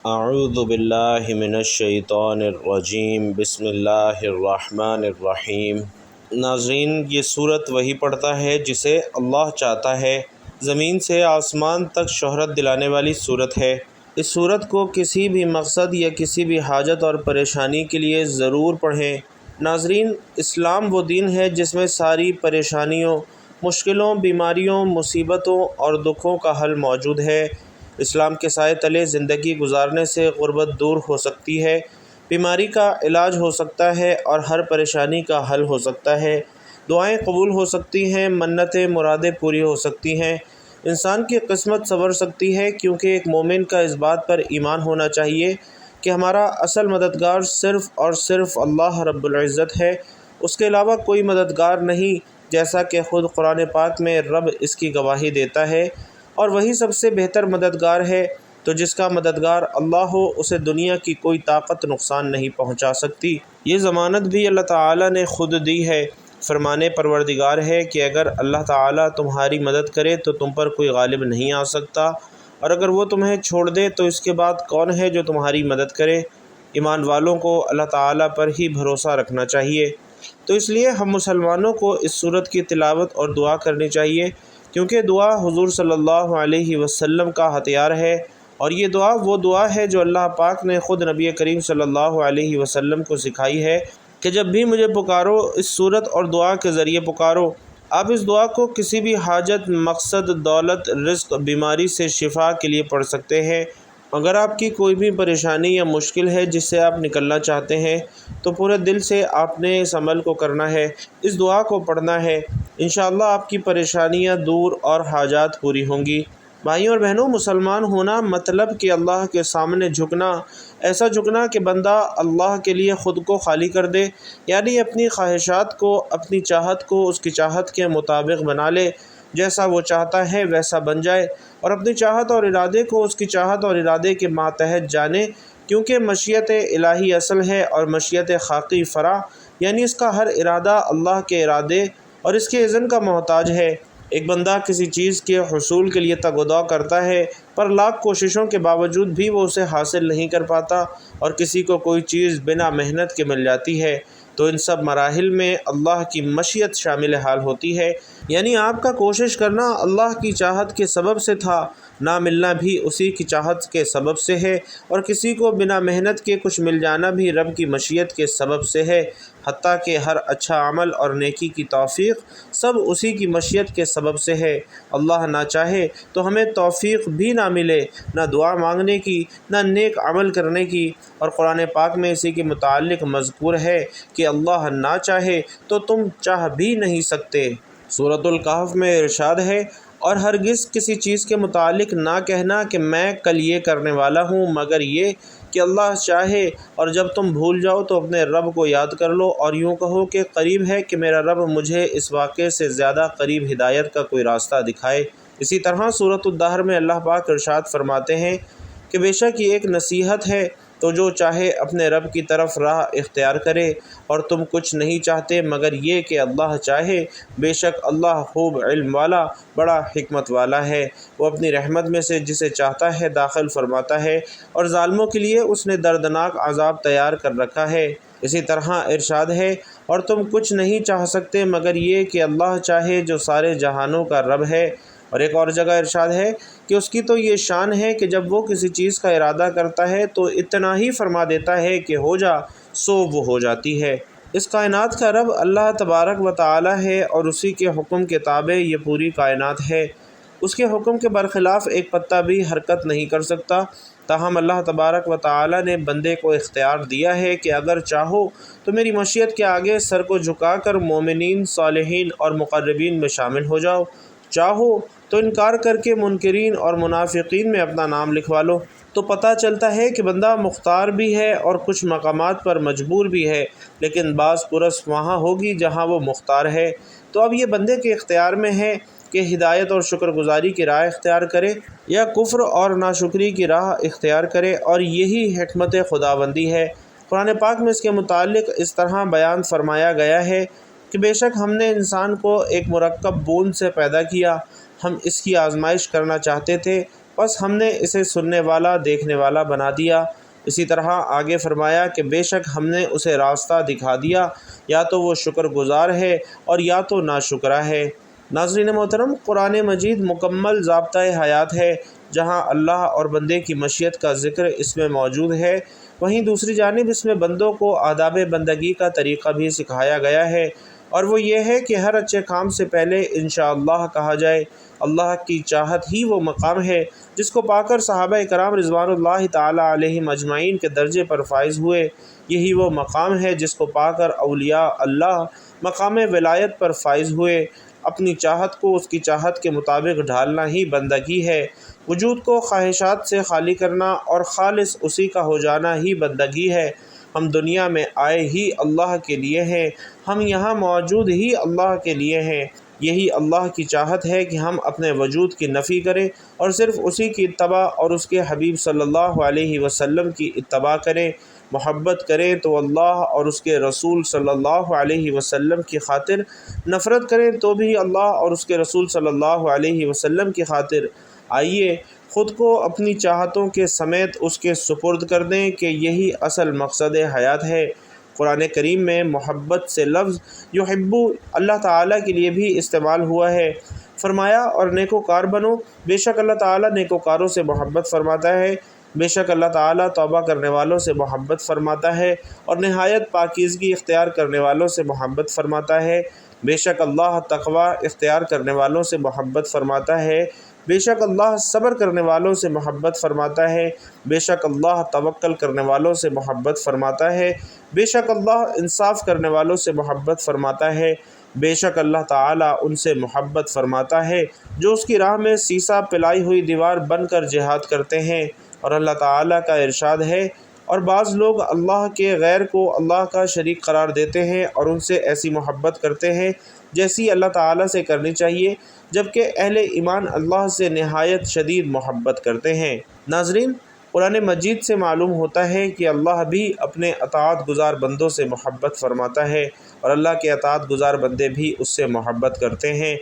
اعوذ باللہ من الشیطان الرجیم بسم اللہ الرحمن الرحیم۔ ناظرین، یہ سورت وہی پڑھتا ہے جسے اللہ چاہتا ہے۔ زمین سے آسمان تک شہرت دلانے والی سورت ہے۔ اس سورت کو کسی بھی مقصد یا کسی بھی حاجت اور پریشانی کے لیے ضرور پڑھیں۔ ناظرین، اسلام وہ دین ہے جس میں ساری پریشانیوں، مشکلوں، بیماریوں، مصیبتوں اور دکھوں کا حل موجود ہے۔ اسلام کے سائے تلے زندگی گزارنے سے غربت دور ہو سکتی ہے، بیماری کا علاج ہو سکتا ہے اور ہر پریشانی کا حل ہو سکتا ہے۔ دعائیں قبول ہو سکتی ہیں، منتیں مرادیں پوری ہو سکتی ہیں، انسان کی قسمت سنور سکتی ہے، کیونکہ ایک مومن کا اس بات پر ایمان ہونا چاہیے کہ ہمارا اصل مددگار صرف اور صرف اللہ رب العزت ہے، اس کے علاوہ کوئی مددگار نہیں، جیسا کہ خود قرآن پاک میں رب اس کی گواہی دیتا ہے، اور وہی سب سے بہتر مددگار ہے۔ تو جس کا مددگار اللہ ہو، اسے دنیا کی کوئی طاقت نقصان نہیں پہنچا سکتی۔ یہ ضمانت بھی اللہ تعالیٰ نے خود دی ہے۔ فرمانے پروردگار ہے کہ اگر اللہ تعالیٰ تمہاری مدد کرے تو تم پر کوئی غالب نہیں آ سکتا، اور اگر وہ تمہیں چھوڑ دے تو اس کے بعد کون ہے جو تمہاری مدد کرے؟ ایمان والوں کو اللہ تعالیٰ پر ہی بھروسہ رکھنا چاہیے۔ تو اس لیے ہم مسلمانوں کو اس سورت کی تلاوت اور دعا کرنی چاہیے، کیونکہ دعا حضور صلی اللہ علیہ وسلم کا ہتھیار ہے، اور یہ دعا وہ دعا ہے جو اللہ پاک نے خود نبی کریم صلی اللہ علیہ وسلم کو سکھائی ہے کہ جب بھی مجھے پکارو اس سورت اور دعا کے ذریعے پکارو۔ آپ اس دعا کو کسی بھی حاجت، مقصد، دولت، رزق، بیماری سے شفا کے لیے پڑھ سکتے ہیں۔ اگر آپ کی کوئی بھی پریشانی یا مشکل ہے جس سے آپ نکلنا چاہتے ہیں تو پورے دل سے آپ نے اس عمل کو کرنا ہے، اس دعا کو پڑھنا ہے۔ انشاءاللہ آپ کی پریشانیاں دور اور حاجات پوری ہوں گی۔ بھائیوں اور بہنوں، مسلمان ہونا مطلب کہ اللہ کے سامنے جھکنا، ایسا جھکنا کہ بندہ اللہ کے لیے خود کو خالی کر دے، یعنی اپنی خواہشات کو، اپنی چاہت کو اس کی چاہت کے مطابق بنا لے، جیسا وہ چاہتا ہے ویسا بن جائے، اور اپنی چاہت اور ارادے کو اس کی چاہت اور ارادے کے ماتحت جانے، کیونکہ مشیت الہی اصل ہے اور مشیت خاقی فرع، یعنی اس کا ہر ارادہ اللہ کے ارادے اور اس کے اذن کا محتاج ہے۔ ایک بندہ کسی چیز کے حصول کے لیے تگ و دو کرتا ہے، پر لاکھ کوششوں کے باوجود بھی وہ اسے حاصل نہیں کر پاتا، اور کسی کو کوئی چیز بنا محنت کے مل جاتی ہے، تو ان سب مراحل میں اللہ کی مشیت شامل حال ہوتی ہے، یعنی آپ کا کوشش کرنا اللہ کی چاہت کے سبب سے تھا، نہ ملنا بھی اسی کی چاہت کے سبب سے ہے، اور کسی کو بنا محنت کے کچھ مل جانا بھی رب کی مشیت کے سبب سے ہے، حتیٰ کہ ہر اچھا عمل اور نیکی کی توفیق سب اسی کی مشیت کے سبب سے ہے۔ اللہ نہ چاہے تو ہمیں توفیق بھی نہ ملے، نہ دعا مانگنے کی، نہ نیک عمل کرنے کی، اور قرآن پاک میں اسی کے متعلق مذکور ہے کہ اللہ نہ چاہے تو تم چاہ بھی نہیں سکتے۔ سورۃ الکہف میں ارشاد ہے، اور ہرگز کسی چیز کے متعلق نہ کہنا کہ میں کل یہ کرنے والا ہوں، مگر یہ کہ اللہ چاہے، اور جب تم بھول جاؤ تو اپنے رب کو یاد کر لو، اور یوں کہو کہ قریب ہے کہ میرا رب مجھے اس واقعے سے زیادہ قریب ہدایت کا کوئی راستہ دکھائے۔ اسی طرح سورۃ الدہر میں اللہ پاک ارشاد فرماتے ہیں کہ بے شک یہ ایک نصیحت ہے، تو جو چاہے اپنے رب کی طرف راہ اختیار کرے، اور تم کچھ نہیں چاہتے مگر یہ کہ اللہ چاہے، بے شک اللہ خوب علم والا، بڑا حکمت والا ہے، وہ اپنی رحمت میں سے جسے چاہتا ہے داخل فرماتا ہے، اور ظالموں کے لیے اس نے دردناک عذاب تیار کر رکھا ہے۔ اسی طرح ارشاد ہے، اور تم کچھ نہیں چاہ سکتے مگر یہ کہ اللہ چاہے جو سارے جہانوں کا رب ہے۔ اور ایک اور جگہ ارشاد ہے کہ اس کی تو یہ شان ہے کہ جب وہ کسی چیز کا ارادہ کرتا ہے تو اتنا ہی فرما دیتا ہے کہ ہو جا، سو وہ ہو جاتی ہے۔ اس کائنات کا رب اللہ تبارک و تعالی ہے، اور اسی کے حکم کے تابع یہ پوری کائنات ہے۔ اس کے حکم کے برخلاف ایک پتہ بھی حرکت نہیں کر سکتا، تاہم اللہ تبارک و تعالی نے بندے کو اختیار دیا ہے کہ اگر چاہو تو میری مشیت کے آگے سر کو جھکا کر مومنین، صالحین اور مقربین میں شامل ہو جاؤ، چاہو تو انکار کر کے منکرین اور منافقین میں اپنا نام لکھوا لو۔ تو پتہ چلتا ہے کہ بندہ مختار بھی ہے اور کچھ مقامات پر مجبور بھی ہے، لیکن بعض پرس وہاں ہوگی جہاں وہ مختار ہے۔ تو اب یہ بندے کے اختیار میں ہے کہ ہدایت اور شکر گزاری کی راہ اختیار کرے یا کفر اور ناشکری کی راہ اختیار کرے، اور یہی حکمت خداوندی ہے۔ قرآن پاک میں اس کے متعلق اس طرح بیان فرمایا گیا ہے کہ بے شک ہم نے انسان کو ایک مرکب بوند سے پیدا کیا، ہم اس کی آزمائش کرنا چاہتے تھے، بس ہم نے اسے سننے والا دیکھنے والا بنا دیا۔ اسی طرح آگے فرمایا کہ بے شک ہم نے اسے راستہ دکھا دیا، یا تو وہ شکر گزار ہے اور یا تو ناشکرا ہے۔ ناظرین محترم، قرآن مجید مکمل ضابطۂ حیات ہے۔ جہاں اللہ اور بندے کی مشیت کا ذکر اس میں موجود ہے، وہیں دوسری جانب اس میں بندوں کو آداب بندگی کا طریقہ بھی سکھایا گیا ہے، اور وہ یہ ہے کہ ہر اچھے کام سے پہلے انشاءاللہ کہا جائے۔ اللہ کی چاہت ہی وہ مقام ہے جس کو پا کر صحابہ کرام رضوان اللہ تعالی علیہم اجمعین کے درجے پر فائز ہوئے۔ یہی وہ مقام ہے جس کو پا کر اولیاء اللہ مقام ولایت پر فائز ہوئے۔ اپنی چاہت کو اس کی چاہت کے مطابق ڈھالنا ہی بندگی ہے۔ وجود کو خواہشات سے خالی کرنا اور خالص اسی کا ہو جانا ہی بندگی ہے۔ ہم دنیا میں آئے ہی اللہ کے لیے ہیں، ہم یہاں موجود ہی اللہ کے لیے ہیں۔ یہی اللہ کی چاہت ہے کہ ہم اپنے وجود کی نفی کریں اور صرف اسی کی اتباع اور اس کے حبیب صلی اللہ علیہ وسلم کی اتباع کریں۔ محبت کریں تو اللہ اور اس کے رسول صلی اللہ علیہ وسلم کی خاطر، نفرت کریں تو بھی اللہ اور اس کے رسول صلی اللہ علیہ وسلم کی خاطر۔ آئیے خود کو اپنی چاہتوں کے سمیت اس کے سپرد کر دیں کہ یہی اصل مقصد حیات ہے۔ قرآن کریم میں محبت سے لفظ یحبو اللہ تعالیٰ کے لیے بھی استعمال ہوا ہے۔ فرمایا اور نیکوکار بنو، بے شک اللہ تعالیٰ نیکوکاروں سے محبت فرماتا ہے۔ بے شک اللہ تعالیٰ توبہ کرنے والوں سے محبت فرماتا ہے اور نہایت پاکیزگی اختیار کرنے والوں سے محبت فرماتا ہے۔ بے شک اللہ تقوی اختیار کرنے والوں سے محبت فرماتا ہے۔ بے شک اللہ صبر کرنے والوں سے محبت فرماتا ہے۔ بے شک اللہ توکل کرنے والوں سے محبت فرماتا ہے۔ بے شک اللہ انصاف کرنے والوں سے محبت فرماتا ہے۔ بے شک اللہ تعالیٰ ان سے محبت فرماتا ہے جو اس کی راہ میں سیسا پلائی ہوئی دیوار بن کر جہاد کرتے ہیں۔ اور اللہ تعالیٰ کا ارشاد ہے، اور بعض لوگ اللہ کے غیر کو اللہ کا شریک قرار دیتے ہیں اور ان سے ایسی محبت کرتے ہیں جیسی اللہ تعالیٰ سے کرنی چاہیے، جبکہ اہل ایمان اللہ سے نہایت شدید محبت کرتے ہیں۔ ناظرین، قرآن مجید سے معلوم ہوتا ہے کہ اللہ بھی اپنے اطاعت گزار بندوں سے محبت فرماتا ہے، اور اللہ کے اطاعت گزار بندے بھی اس سے محبت کرتے ہیں۔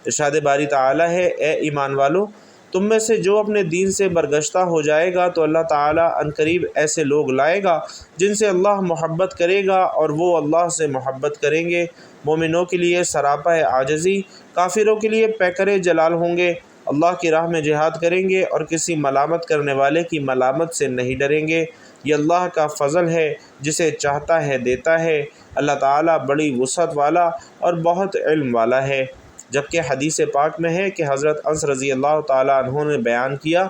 ارشاد باری تعالیٰ ہے، اے ایمان والو، تم میں سے جو اپنے دین سے برگشتہ ہو جائے گا تو اللہ تعالیٰ عنقریب ایسے لوگ لائے گا جن سے اللہ محبت کرے گا اور وہ اللہ سے محبت کریں گے۔ مومنوں کے لیے سراپا عاجزی، کافروں کے لیے پیکر جلال ہوں گے۔ اللہ کی راہ میں جہاد کریں گے اور کسی ملامت کرنے والے کی ملامت سے نہیں ڈریں گے۔ یہ اللہ کا فضل ہے، جسے چاہتا ہے دیتا ہے۔ اللہ تعالیٰ بڑی وسعت والا اور بہت علم والا ہے۔ جبکہ حدیث پاک میں ہے کہ حضرت انس رضی اللہ تعالیٰ عنہ نے بیان کیا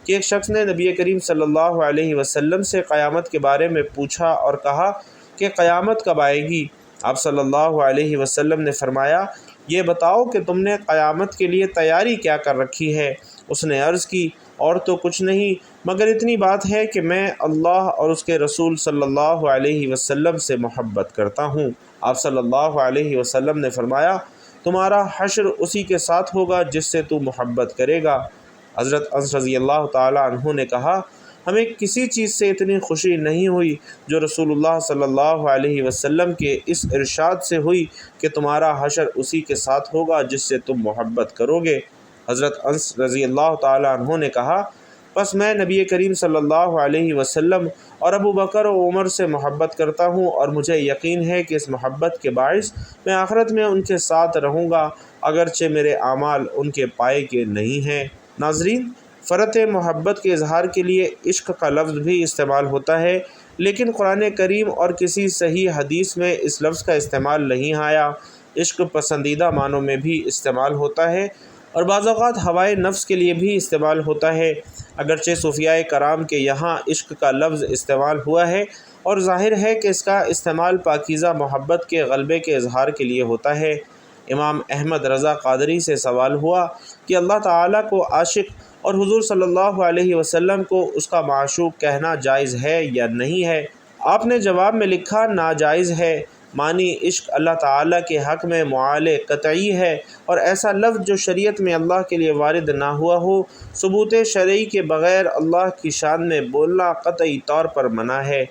کہ ایک شخص نے نبی کریم صلی اللہ علیہ وسلم سے قیامت کے بارے میں پوچھا اور کہا کہ قیامت کب آئے گی؟ آپ صلی اللہ علیہ وسلم نے فرمایا، یہ بتاؤ کہ تم نے قیامت کے لیے تیاری کیا کر رکھی ہے؟ اس نے عرض کی، اور تو کچھ نہیں مگر اتنی بات ہے کہ میں اللہ اور اس کے رسول صلی اللہ علیہ وسلم سے محبت کرتا ہوں۔ آپ صلی اللہ علیہ وسلم نے فرمایا، تمہارا حشر اسی کے ساتھ ہوگا جس سے تو محبت کرے گا۔ حضرت انس رضی اللہ تعالیٰ عنہ نے کہا، ہمیں کسی چیز سے اتنی خوشی نہیں ہوئی جو رسول اللہ صلی اللہ علیہ وسلم کے اس ارشاد سے ہوئی کہ تمہارا حشر اسی کے ساتھ ہوگا جس سے تم محبت کرو گے۔ حضرت انس رضی اللہ تعالیٰ عنہ نے کہا، پس میں نبی کریم صلی اللہ علیہ وسلم اور ابو بکر و عمر سے محبت کرتا ہوں، اور مجھے یقین ہے کہ اس محبت کے باعث میں آخرت میں ان کے ساتھ رہوں گا، اگرچہ میرے اعمال ان کے پائے کے نہیں ہیں۔ ناظرین، فرط محبت کے اظہار کے لیے عشق کا لفظ بھی استعمال ہوتا ہے، لیکن قرآن کریم اور کسی صحیح حدیث میں اس لفظ کا استعمال نہیں آیا۔ عشق پسندیدہ معنوں میں بھی استعمال ہوتا ہے اور بعض اوقات ہوائے نفس کے لیے بھی استعمال ہوتا ہے۔ اگرچہ صوفیاء کرام کے یہاں عشق کا لفظ استعمال ہوا ہے اور ظاہر ہے کہ اس کا استعمال پاکیزہ محبت کے غلبے کے اظہار کے لیے ہوتا ہے۔ امام احمد رضا قادری سے سوال ہوا کہ اللہ تعالیٰ کو عاشق اور حضور صلی اللہ علیہ وسلم کو اس کا معشوق کہنا جائز ہے یا نہیں ہے؟ آپ نے جواب میں لکھا، ناجائز ہے۔ معنی عشق اللہ تعالیٰ کے حق میں معال قطعی ہے، اور ایسا لفظ جو شریعت میں اللہ کے لیے وارد نہ ہوا ہو، ثبوت شرعی کے بغیر اللہ کی شان میں بولنا قطعی طور پر منع ہے۔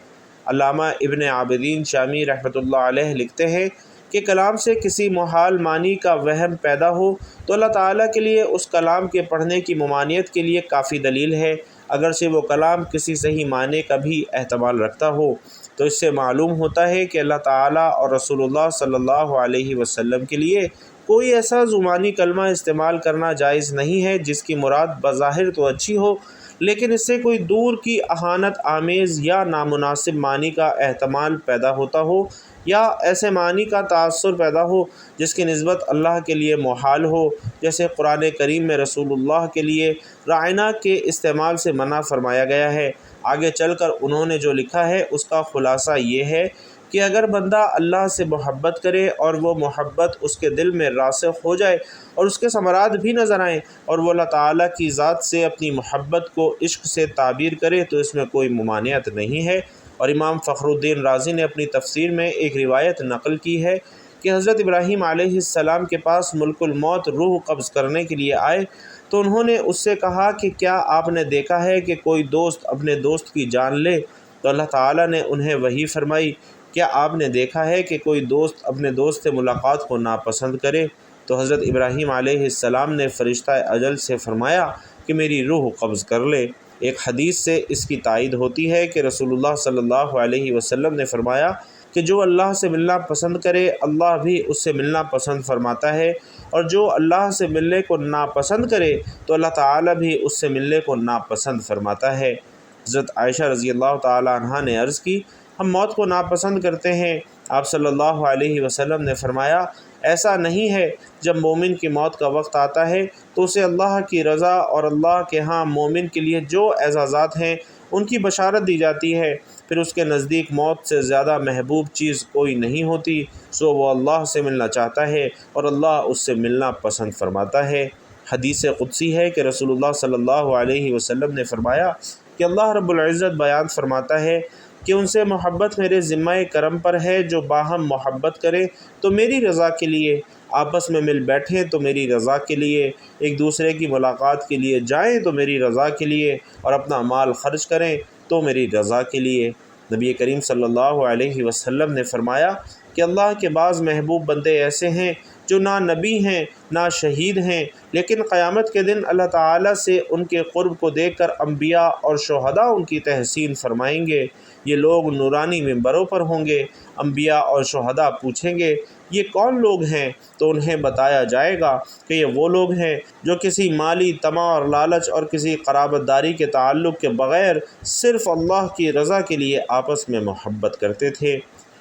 علامہ ابن عابدین شامی رحمۃ اللہ علیہ لکھتے ہیں کہ کلام سے کسی محال معنی کا وہم پیدا ہو تو اللہ تعالیٰ کے لیے اس کلام کے پڑھنے کی ممانعت کے لیے کافی دلیل ہے، اگرچہ وہ کلام کسی صحیح معنی کا بھی احتمال رکھتا ہو۔ تو اس سے معلوم ہوتا ہے کہ اللہ تعالیٰ اور رسول اللہ صلی اللہ علیہ وسلم کے لیے کوئی ایسا زبانی کلمہ استعمال کرنا جائز نہیں ہے جس کی مراد بظاہر تو اچھی ہو، لیکن اس سے کوئی دور کی اہانت آمیز یا نامناسب معنی کا احتمال پیدا ہوتا ہو، یا ایسے معنی کا تاثر پیدا ہو جس کی نسبت اللہ کے لیے محال ہو، جیسے قرآن کریم میں رسول اللہ کے لیے رائنا کے استعمال سے منع فرمایا گیا ہے۔ آگے چل کر انہوں نے جو لکھا ہے اس کا خلاصہ یہ ہے کہ اگر بندہ اللہ سے محبت کرے اور وہ محبت اس کے دل میں راسخ ہو جائے اور اس کے ثمرات بھی نظر آئیں اور وہ اللہ تعالیٰ کی ذات سے اپنی محبت کو عشق سے تعبیر کرے تو اس میں کوئی ممانعت نہیں ہے۔ اور امام فخر الدین رازی نے اپنی تفسیر میں ایک روایت نقل کی ہے کہ حضرت ابراہیم علیہ السلام کے پاس ملک الموت روح قبض کرنے کے لیے آئے تو انہوں نے اس سے کہا کہ کیا آپ نے دیکھا ہے کہ کوئی دوست اپنے دوست کی جان لے؟ تو اللہ تعالیٰ نے انہیں وحی فرمائی، کیا آپ نے دیکھا ہے کہ کوئی دوست اپنے دوست سے ملاقات کو ناپسند کرے؟ تو حضرت ابراہیم علیہ السلام نے فرشتہ اجل سے فرمایا کہ میری روح قبض کر لے۔ ایک حدیث سے اس کی تائید ہوتی ہے کہ رسول اللہ صلی اللہ علیہ وسلم نے فرمایا کہ جو اللہ سے ملنا پسند کرے اللہ بھی اس سے ملنا پسند فرماتا ہے، اور جو اللہ سے ملنے کو ناپسند کرے تو اللہ تعالیٰ بھی اس سے ملنے کو ناپسند فرماتا ہے۔ حضرت عائشہ رضی اللہ تعالیٰ عنہا نے عرض کی، ہم موت کو ناپسند کرتے ہیں۔ آپ صلی اللہ علیہ وسلم نے فرمایا، ایسا نہیں ہے، جب مومن کی موت کا وقت آتا ہے تو اسے اللہ کی رضا اور اللہ کے ہاں مومن کے لیے جو اعزازات ہیں ان کی بشارت دی جاتی ہے، پھر اس کے نزدیک موت سے زیادہ محبوب چیز کوئی نہیں ہوتی، سو وہ اللہ سے ملنا چاہتا ہے اور اللہ اس سے ملنا پسند فرماتا ہے۔ حدیث قدسی ہے کہ رسول اللہ صلی اللہ علیہ وسلم نے فرمایا کہ اللہ رب العزت بیان فرماتا ہے کہ ان سے محبت میرے ذمہ کرم پر ہے جو باہم محبت کریں تو میری رضا کے لیے، آپس میں مل بیٹھیں تو میری رضا کے لیے، ایک دوسرے کی ملاقات کے لیے جائیں تو میری رضا کے لیے، اور اپنا مال خرچ کریں تو میری رضا کے لیے۔ نبی کریم صلی اللہ علیہ وسلم نے فرمایا کہ اللہ کے بعض محبوب بندے ایسے ہیں جو نہ نبی ہیں نہ شہید ہیں، لیکن قیامت کے دن اللہ تعالیٰ سے ان کے قرب کو دیکھ کر انبیاء اور شہداء ان کی تحسین فرمائیں گے۔ یہ لوگ نورانی ممبروں پر ہوں گے، انبیاء اور شہداء پوچھیں گے یہ کون لوگ ہیں؟ تو انہیں بتایا جائے گا کہ یہ وہ لوگ ہیں جو کسی مالی طمع اور لالچ اور کسی قرابت داری کے تعلق کے بغیر صرف اللہ کی رضا کے لیے آپس میں محبت کرتے تھے۔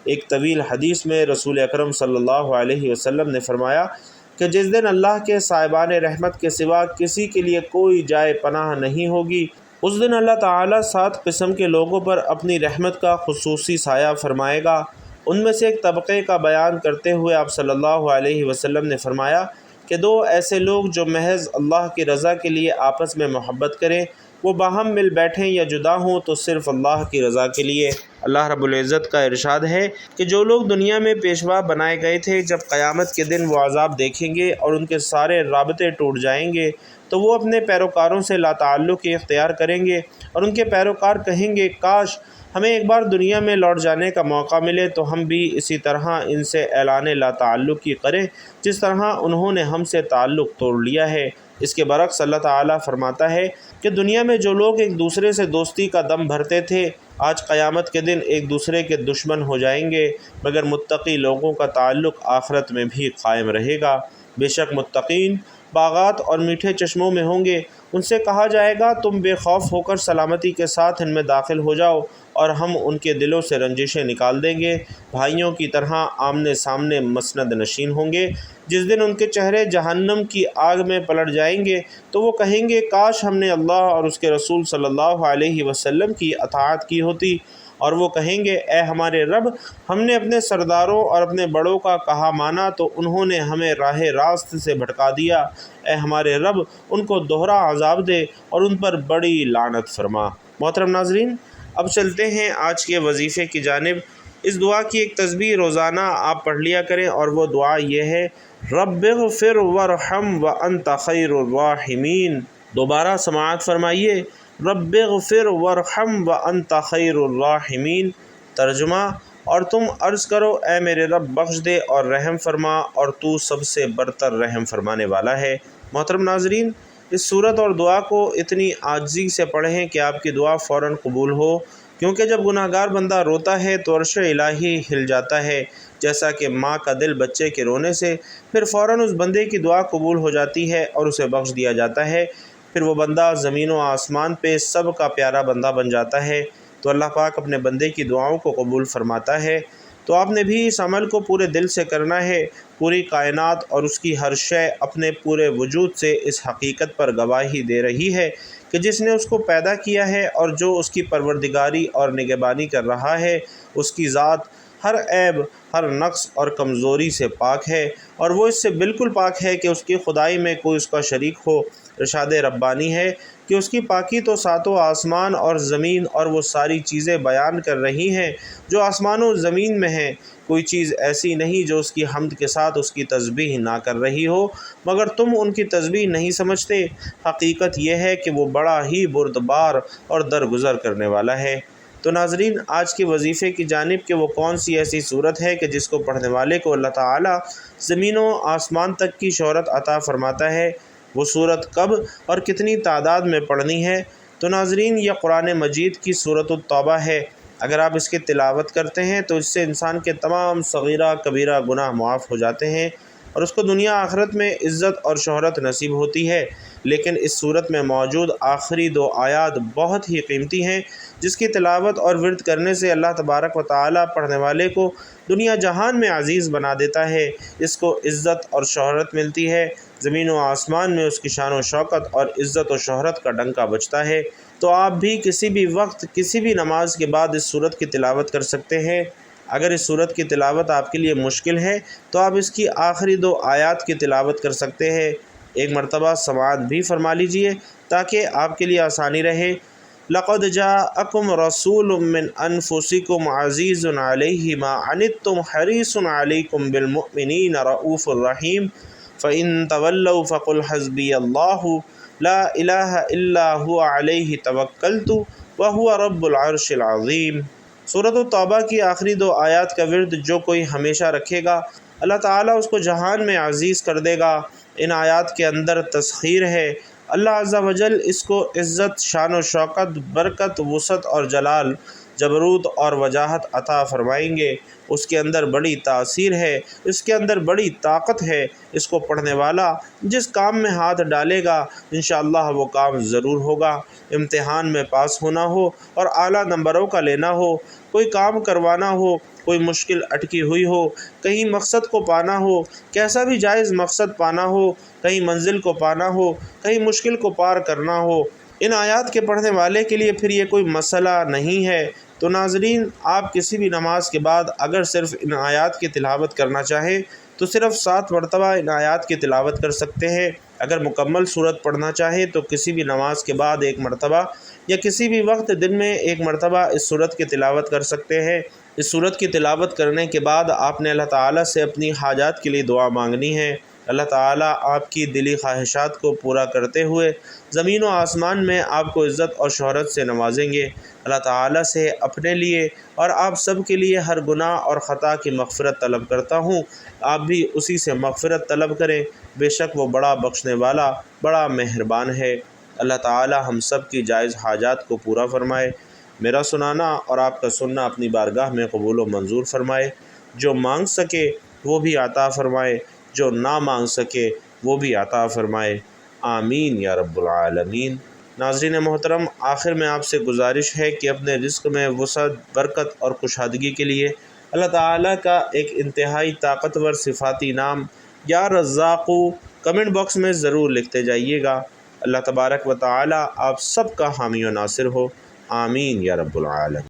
ایک طویل حدیث میں رسول اکرم صلی اللہ علیہ وسلم نے فرمایا کہ جس دن اللہ کے صاحبان رحمت کے سوا کسی کے لیے کوئی جائے پناہ نہیں ہوگی، اس دن اللہ تعالیٰ 7 قسم کے لوگوں پر اپنی رحمت کا خصوصی سایہ فرمائے گا۔ ان میں سے ایک طبقے کا بیان کرتے ہوئے آپ صلی اللہ علیہ وسلم نے فرمایا کہ 2 ایسے لوگ جو محض اللہ کی رضا کے لیے آپس میں محبت کریں، وہ باہم مل بیٹھیں یا جدا ہوں تو صرف اللہ کی رضا کے لیے۔ اللہ رب العزت کا ارشاد ہے کہ جو لوگ دنیا میں پیشوا بنائے گئے تھے جب قیامت کے دن وہ عذاب دیکھیں گے اور ان کے سارے رابطے ٹوٹ جائیں گے تو وہ اپنے پیروکاروں سے لا تعلقی اختیار کریں گے اور ان کے پیروکار کہیں گے کاش ہمیں ایک بار دنیا میں لوٹ جانے کا موقع ملے تو ہم بھی اسی طرح ان سے اعلان لا تعلقی کریں جس طرح انہوں نے ہم سے تعلق توڑ لیا ہے۔ اس کے برعکس اللہ تعالیٰ فرماتا ہے کہ دنیا میں جو لوگ ایک دوسرے سے دوستی کا دم بھرتے تھے آج قیامت کے دن ایک دوسرے کے دشمن ہو جائیں گے، مگر متقی لوگوں کا تعلق آخرت میں بھی قائم رہے گا۔ بے شک متقین باغات اور میٹھے چشموں میں ہوں گے، ان سے کہا جائے گا تم بے خوف ہو کر سلامتی کے ساتھ ان میں داخل ہو جاؤ اور ہم ان کے دلوں سے رنجشیں نکال دیں گے، بھائیوں کی طرح آمنے سامنے مسند نشین ہوں گے۔ جس دن ان کے چہرے جہنم کی آگ میں پلٹ جائیں گے تو وہ کہیں گے کاش ہم نے اللہ اور اس کے رسول صلی اللہ علیہ وسلم کی اطاعت کی ہوتی، اور وہ کہیں گے اے ہمارے رب، ہم نے اپنے سرداروں اور اپنے بڑوں کا کہا مانا تو انہوں نے ہمیں راہ راست سے بھٹکا دیا، اے ہمارے رب ان کو دوہرا عذاب دے اور ان پر بڑی لعنت فرما۔ محترم ناظرین، اب چلتے ہیں آج کے وظیفے کی جانب۔ اس دعا کی ایک تسبیح روزانہ آپ پڑھ لیا کریں اور وہ دعا یہ ہے، رب اغفر وارحم وانت خیر الراحمین۔ دوبارہ سماعت فرمائیے، رب اغفر وارحم وانت خیر الراحمین۔ ترجمہ، اور تم عرض کرو اے میرے رب بخش دے اور رحم فرما، اور تو سب سے برتر رحم فرمانے والا ہے۔ محترم ناظرین، اس صورت اور دعا کو اتنی عاجزی سے پڑھیں کہ آپ کی دعا فوراً قبول ہو، کیونکہ جب گناہ گار بندہ روتا ہے تو عرش الہی ہل جاتا ہے، جیسا کہ ماں کا دل بچے کے رونے سے پھر فوراً اس بندے کی دعا قبول ہو جاتی ہے اور اسے بخش دیا جاتا ہے، پھر وہ بندہ زمین و آسمان پہ سب کا پیارا بندہ بن جاتا ہے۔ تو اللہ پاک اپنے بندے کی دعاؤں کو قبول فرماتا ہے۔ تو آپ نے بھی اس عمل کو پورے دل سے کرنا ہے۔ پوری کائنات اور اس کی ہر شے اپنے پورے وجود سے اس حقیقت پر گواہی دے رہی ہے کہ جس نے اس کو پیدا کیا ہے اور جو اس کی پروردگاری اور نگہبانی کر رہا ہے، اس کی ذات ہر عیب، ہر نقص اور کمزوری سے پاک ہے، اور وہ اس سے بالکل پاک ہے کہ اس کی خدائی میں کوئی اس کا شریک ہو۔ ارشاد ربانی ہے کہ اس کی پاکی تو ساتوں آسمان اور زمین اور وہ ساری چیزیں بیان کر رہی ہیں جو آسمان و زمین میں ہیں۔ کوئی چیز ایسی نہیں جو اس کی حمد کے ساتھ اس کی تسبیح نہ کر رہی ہو، مگر تم ان کی تسبیح نہیں سمجھتے۔ حقیقت یہ ہے کہ وہ بڑا ہی بردبار اور درگزر کرنے والا ہے۔ تو ناظرین، آج کے وظیفے کی جانب کہ وہ کون سی ایسی صورت ہے کہ جس کو پڑھنے والے کو اللہ تعالیٰ زمین و آسمان تک کی شہرت عطا فرماتا ہے، وہ صورت کب اور کتنی تعداد میں پڑھنی ہے؟ تو ناظرین، یہ قرآن مجید کی سورۃ التوبہ ہے۔ اگر آپ اس کی تلاوت کرتے ہیں تو اس سے انسان کے تمام صغیرہ کبیرہ گناہ معاف ہو جاتے ہیں اور اس کو دنیا آخرت میں عزت اور شہرت نصیب ہوتی ہے۔ لیکن اس صورت میں موجود آخری 2 آیات بہت ہی قیمتی ہیں، جس کی تلاوت اور ورد کرنے سے اللہ تبارک و تعالیٰ پڑھنے والے کو دنیا جہان میں عزیز بنا دیتا ہے، اس کو عزت اور شہرت ملتی ہے، زمین و آسمان میں اس کی شان و شوکت اور عزت و شہرت کا ڈنکا بجتا ہے۔ تو آپ بھی کسی بھی وقت کسی بھی نماز کے بعد اس صورت کی تلاوت کر سکتے ہیں۔ اگر اس صورت کی تلاوت آپ کے لیے مشکل ہے تو آپ اس کی آخری 2 آیات کی تلاوت کر سکتے ہیں۔ ایک مرتبہ سماعت بھی فرما لیجئے تاکہ آپ کے لیے آسانی رہے۔ لقد جاءکم رسول من انفسکم عزیز علیہ ما عنتم حریص علیکم بالمؤمنین رؤوف الرحیم فإن تولوا فقل حسبی اللہ لا الہ الا هو علیہ توکلت وہو رب العرش العظیم۔ سورۃ التوبہ کی آخری 2 آیات کا ورد جو کوئی ہمیشہ رکھے گا، اللہ تعالیٰ اس کو جہان میں عزیز کر دے گا۔ ان آیات کے اندر تسخیر ہے، اللہ عز و جل اس کو عزت، شان و شوکت، برکت، وسعت اور جلال، جبروت اور وجاہت عطا فرمائیں گے۔ اس کے اندر بڑی تاثیر ہے، اس کے اندر بڑی طاقت ہے۔ اس کو پڑھنے والا جس کام میں ہاتھ ڈالے گا انشاءاللہ وہ کام ضرور ہوگا۔ امتحان میں پاس ہونا ہو اور اعلیٰ نمبروں کا لینا ہو، کوئی کام کروانا ہو، کوئی مشکل اٹکی ہوئی ہو، کہیں مقصد کو پانا ہو، کیسا بھی جائز مقصد پانا ہو، کہیں منزل کو پانا ہو، کہیں مشکل کو پار کرنا ہو، ان آیات کے پڑھنے والے کے لیے پھر یہ کوئی مسئلہ نہیں ہے۔ تو ناظرین، آپ کسی بھی نماز کے بعد اگر صرف ان آیات کی تلاوت کرنا چاہیں تو صرف 7 مرتبہ ان آیات کی تلاوت کر سکتے ہیں۔ اگر مکمل صورت پڑھنا چاہیں تو کسی بھی نماز کے بعد 1 مرتبہ یا کسی بھی وقت دن میں 1 مرتبہ اس صورت کی تلاوت کر سکتے ہیں۔ اس صورت کی تلاوت کرنے کے بعد آپ نے اللہ تعالیٰ سے اپنی حاجات کے لیے دعا مانگنی ہے۔ اللہ تعالیٰ آپ کی دلی خواہشات کو پورا کرتے ہوئے زمین و آسمان میں آپ کو عزت اور شہرت سے نوازیں گے۔ اللہ تعالیٰ سے اپنے لیے اور آپ سب کے لیے ہر گناہ اور خطا کی مغفرت طلب کرتا ہوں، آپ بھی اسی سے مغفرت طلب کریں، بے شک وہ بڑا بخشنے والا، بڑا مہربان ہے۔ اللہ تعالیٰ ہم سب کی جائز حاجات کو پورا فرمائے۔ میرا سنانا اور آپ کا سننا اپنی بارگاہ میں قبول و منظور فرمائے۔ جو مانگ سکے وہ بھی عطا فرمائے، جو نہ مانگ سکے وہ بھی عطا فرمائے، آمین یا رب العالمین۔ ناظرین محترم، آخر میں آپ سے گزارش ہے کہ اپنے رزق میں وسعت، برکت اور کشادگی کے لیے اللہ تعالیٰ کا ایک انتہائی طاقتور صفاتی نام یا رزاقو کمنٹ باکس میں ضرور لکھتے جائیے گا۔ اللہ تبارک و تعالیٰ آپ سب کا حامی و ناصر ہو، آمین یا رب العالمین۔